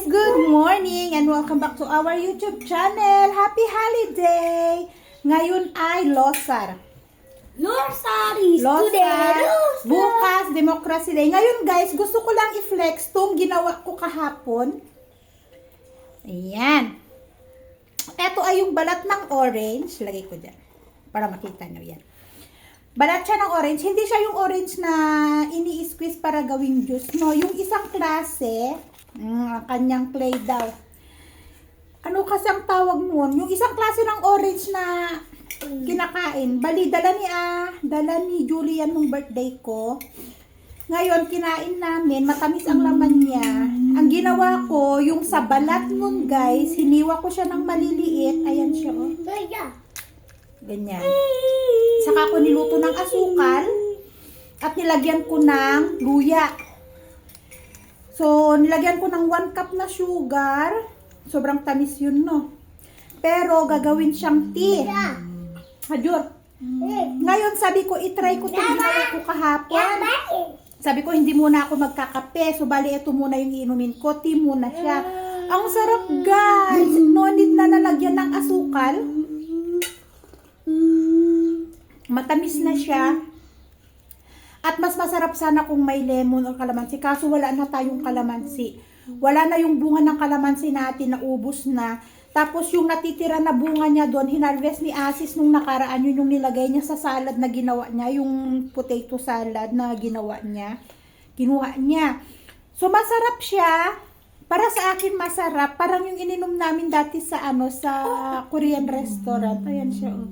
good morning and welcome back to our YouTube channel. Happy holiday! Ngayon ay Losar. Losar is Losar, today. bukas, Democracy Day. Ngayon guys, gusto ko lang i-flex tong ginawa ko kahapon. Ayan. Ito ay yung balat ng orange. Lagay ko dyan para makita nyo yan. Balat siya ng orange. Hindi siya yung orange na ini-squeeze para gawing juice. No, yung isang klase, kanyang clay daw. Ano kasi ang tawag nun? Yung isang klase ng orange na kinakain. Bali, dala ni Julian nung birthday ko. Ngayon, kinain namin. Matamis ang laman niya. Ang ginawa ko, yung sa balat nun guys, hiniwa ko siya ng maliliit. Ayan siya, oh. Ganyan. Saka ko niluto ng asukal at nilagyan ko ng luya. So, nilagyan ko ng 1 cup na sugar. Sobrang tamis yun, no? Pero, gagawin siyang tea. Hajur. Ngayon, sabi ko, itry ko itong ginawa ko kahapon. Sabi ko, hindi muna ako magkakape. So, bali, ito muna yung iinumin ko. Tea muna siya. Ang sarap, guys. No need na nalagyan ng asukal. Matamis na siya. At mas masarap sana kung may lemon o kalamansi. Kaso wala na tayong kalamansi. Wala na yung bunga ng kalamansi natin, naubos na. Tapos yung natitira na bunga niya doon, hinarvest ni Asis nung nakaraan, yun yung nilagay niya sa salad na ginawa niya. Yung potato salad na ginawa niya. Kinuha niya. So masarap siya. Para sa akin masarap. Parang yung ininom namin dati sa sa Korean restaurant. Ayan siya, oh.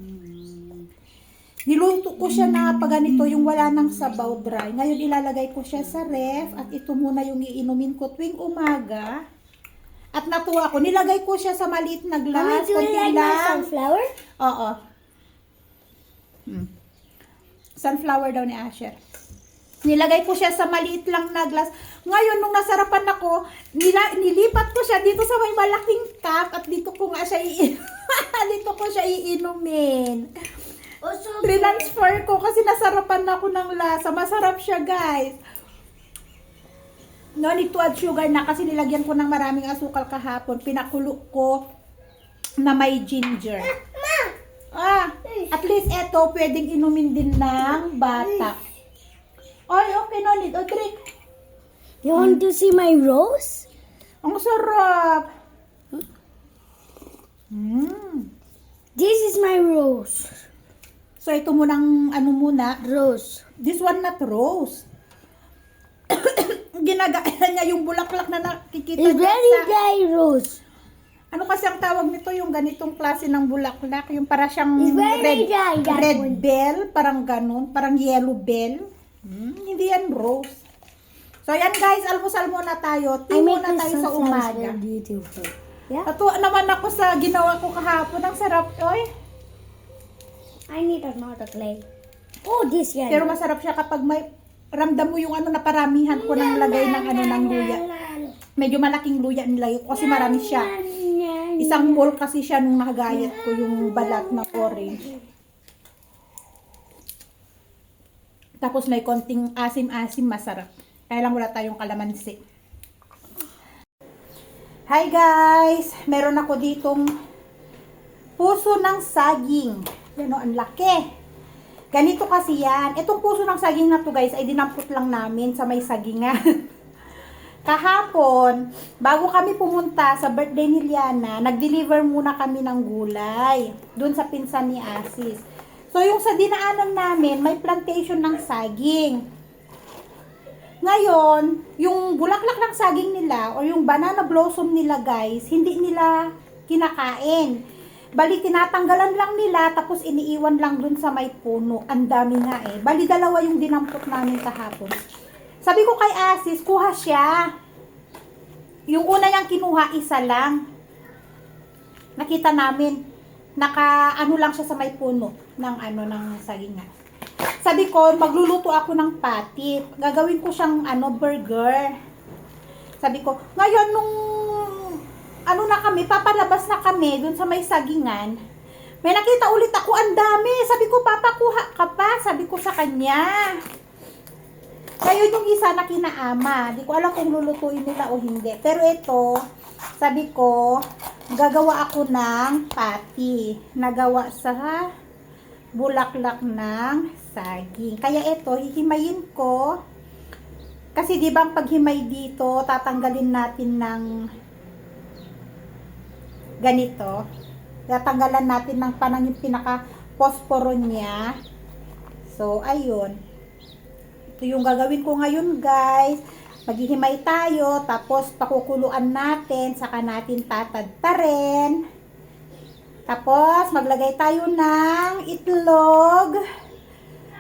Niluto ko siya na pag ganito, yung wala ng sabaw dry. Ngayon ilalagay ko siya sa ref at ito muna yung iinumin ko tuwing umaga. At natuwa ko, nilagay ko siya sa maliit na glass. Do you like my sunflower? Oo. Sunflower daw ni Asher. Nilagay ko siya sa maliit lang na glass. Ngayon, nung nasarapan ako, nilipat ko siya dito sa may malaking cup at dito ko nga siya dito ko siya iinumin. Transfer ko kasi nasarapan na ako ng lasa. Masarap siya, guys. No need to add sugar na kasi nilagyan ko ng maraming asukal kahapon. Pinakulo ko na may ginger. At least eto pwedeng inumin din ng bata. Ay, okay, no need. O, drink. You want to see my rose? Ang sarap. This is my rose. So, ito munang muna. Rose. This one not rose. Ginagaya niya yung bulaklak na nakikita It's niya very sa... dry rose. Ano kasi ang tawag nito? Yung ganitong klase ng bulaklak. Yung para siyang It's very dry, that red one. bell. Parang ganun. Parang yellow bell. Hindi yan rose. So, yan guys. Almusal muna tayo. Tea muna tayo sa umaga. Beautiful. Yeah. Natuwa naman ako sa ginawa ko kahapon. Ang sarap. Oy. I need another clay. Oh, this one. Pero masarap siya kapag may ramdam mo yung na paramihan ko ng lagay ng luya. Medyo malaking luya nilagay ko kasi marami siya. Isang bowl kasi siya nung nakagayat ko yung balat ng orange. Tapos may konting asim-asim, masarap. Kaya lang wala tayong kalamansi. Hi guys! Meron ako ditong puso ng saging. Yan o, ang laki. Ganito kasi yan. Itong puso ng saging na to guys ay dinampot lang namin sa may sagingan. Kahapon, bago kami pumunta sa birthday ni Liana, nag-deliver muna kami ng gulay. Doon sa pinsan ni Asis. So yung sa dinaanan namin, may plantation ng saging. Ngayon, yung bulaklak ng saging nila o yung banana blossom nila guys, hindi nila kinakain. Bali, tinatanggalan lang nila, tapos iniiwan lang dun sa may puno. Ang dami nga eh. Bali, dalawa yung dinampot namin kahapon. Sabi ko kay Asis, kuha siya. Yung una niyang kinuha, isa lang. Nakita namin, lang siya sa may puno ng ng sagingan. Sabi ko, magluluto ako ng patty. Gagawin ko siyang burger. Sabi ko, ngayon nung na kami, papalabas na kami dun sa may sagingan. May nakita ulit ako, ang dami. Sabi ko, Papa, kuha ka pa. Sabi ko sa kanya. Kaya yung isa na kinaama. Di ko alam kung lulutuin nila o hindi. Pero ito, sabi ko, gagawa ako ng patty. Nagawa sa bulaklak ng saging. Kaya ito, hihimayin ko. Kasi di ba ang paghimay dito, tatanggalin natin ng ganito. Tatanggalan natin ng panang yung pinaka-posporo niya. So, ayun. Ito yung gagawin ko ngayon, guys. Maghihimay tayo, tapos pakukuluan natin, saka natin tatadtarin. Tapos, maglagay tayo ng itlog,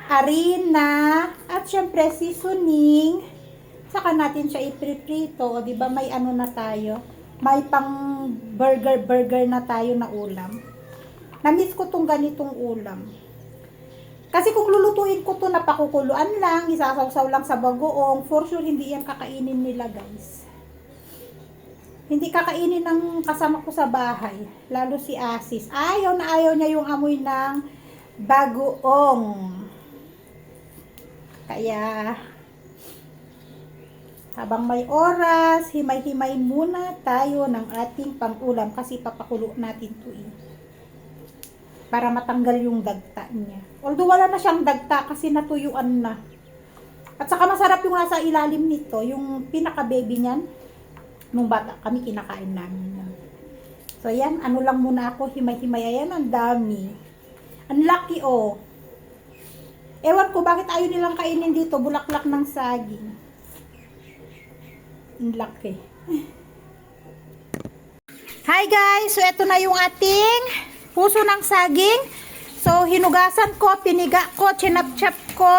harina, at syempre seasoning. Saka natin siya ipriprito. O, diba may ano na tayo? May pang burger na tayo na ulam. Namiss ko tong ganitong ulam. Kasi kung lulutuin ko to na pakukuluan lang, isasawsaw lang sa bagoong, for sure hindi yan kakainin nila, guys. Hindi kakainin ng kasama ko sa bahay. Lalo si Asis. Ayaw na ayaw niya yung amoy ng bagoong. Kaya, habang may oras, himay-himay muna tayo ng ating pang-ulam kasi papakulo natin to para matanggal yung dagta niya. Although wala na siyang dagta kasi natuyuan na. At saka masarap yung nasa ilalim nito, yung pinaka-baby niyan. Nung bata kami, kinakain namin yan. So yan, ano lang muna ako, himay-himay. Ayan, ang dami. Ang laki, oh. Ewan ko, bakit ayaw nilang kainin dito, bulaklak ng saging. Ang laki. Hi guys, so ito na yung ating puso ng saging. So, hinugasan ko, piniga ko, chinap-chap ko.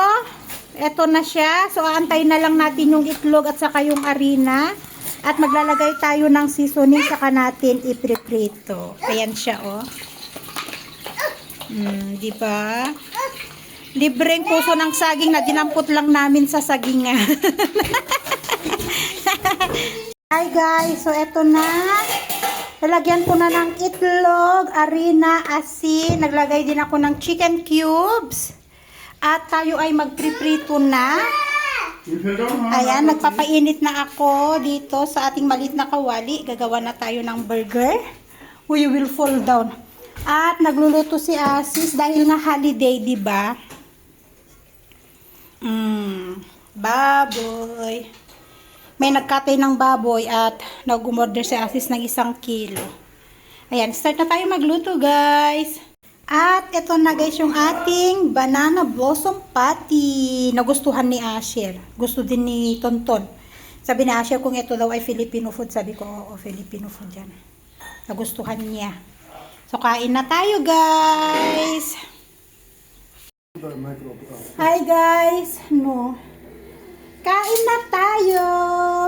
Ito na siya. So, aantayin na lang natin yung itlog at saka yung harina. At maglalagay tayo ng seasoning saka natin ipriprito. Ayan siya, oh. Di ba? Libreng puso ng saging na dinampot lang namin sa sagingan. Hi guys, so eto na. Lalagyan ko na ng itlog, harina, asin. Naglagay din ako ng chicken cubes. At tayo ay magpriprito na. Ayan, nagpapainit na ako dito sa ating maliit na kawali. Gagawa na tayo ng burger. We will fall down. At nagluluto si Asis dahil nga holiday, di ba? Baboy. May nagkatay ng baboy at nag-umorder si Asis ng 1 kilo. Ayan, start na tayo magluto, guys. At ito na, guys, yung ating banana blossom patty. Nagustuhan ni Asher. Gusto din ni Tonton. Sabi ni Asher kung ito daw ay Filipino food. Sabi ko, oo, Filipino food yan. Nagustuhan niya. So, kain na tayo, guys. Hi, guys. No. Kain na tayo!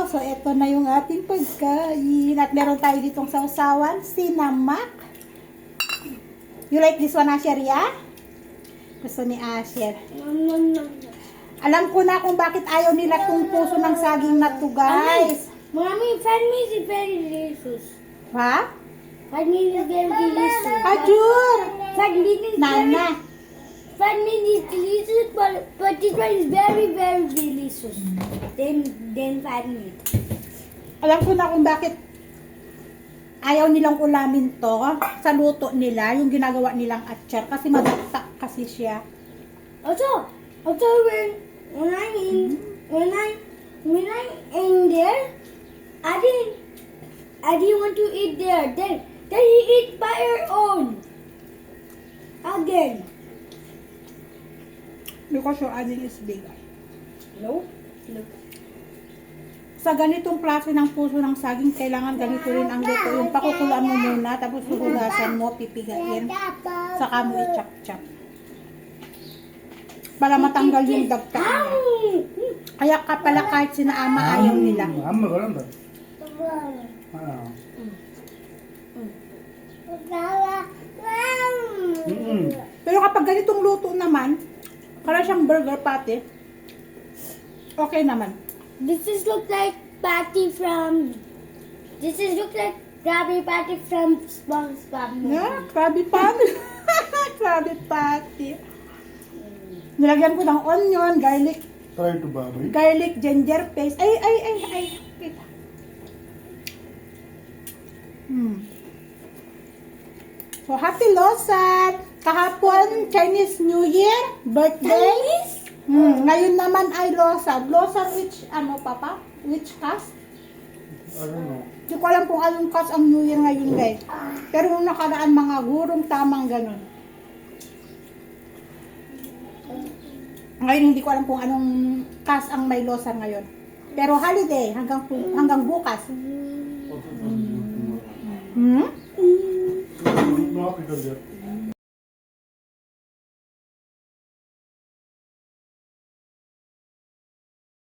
So, ito na yung ating pagkain. At meron tayo ditong sausawan, sinamak. You like this one, Asher, yeah? Gusto ni Asher. Alam ko na kung bakit ayaw nila tong puso ng saging na to, guys. Mommy, fan meat is very delicious. Ha? Fan meat is very delicious. Ajur! Fan meat is Nana. Fan meat is delicious, but this one is very, very delicious. Then fan meat. Alam ko na kung bakit ayaw nilang ulamin to sa luto nila, yung ginagawa nilang atchar, kasi madakta kasi siya. Also when I'm in there, I didn't want to eat there. Then he eat by her own again. Because your adding is big. No. Sa ganitong klase ng puso ng saging, kailangan ganito rin ang luto. Yung pakukuluan mo muna, tapos hugasan mo, pipigain, saka mo i-chop-chop. Para matanggal yung dagta niya. Kaya kapala kahit sinaama ayaw nila. Amma 그런다. Pero kapag ganitong luto naman, para siyang burger patty, okay naman. This is look like Krabby Patty from SpongeBob. Yeah, Krabby Patty. Krabby Patty. Nilagyan ko ng onion, Try to baboy. garlic ginger paste. Ay. Wait. So, happy Lawson! Kahapon, Chinese New Year, birthday. Ngayon naman ay Lawson. Lawson which, papa? Which caste? I don't know. Hindi ko alam kung anong caste ang New Year ngayon, guys. Pero nung nakaraan, mga gurong tamang ganun. Ngayon, hindi ko alam kung anong caste ang may Lawson ngayon. Pero holiday, hanggang bukas. What's it going to do tomorrow? Hmm? No, because yet.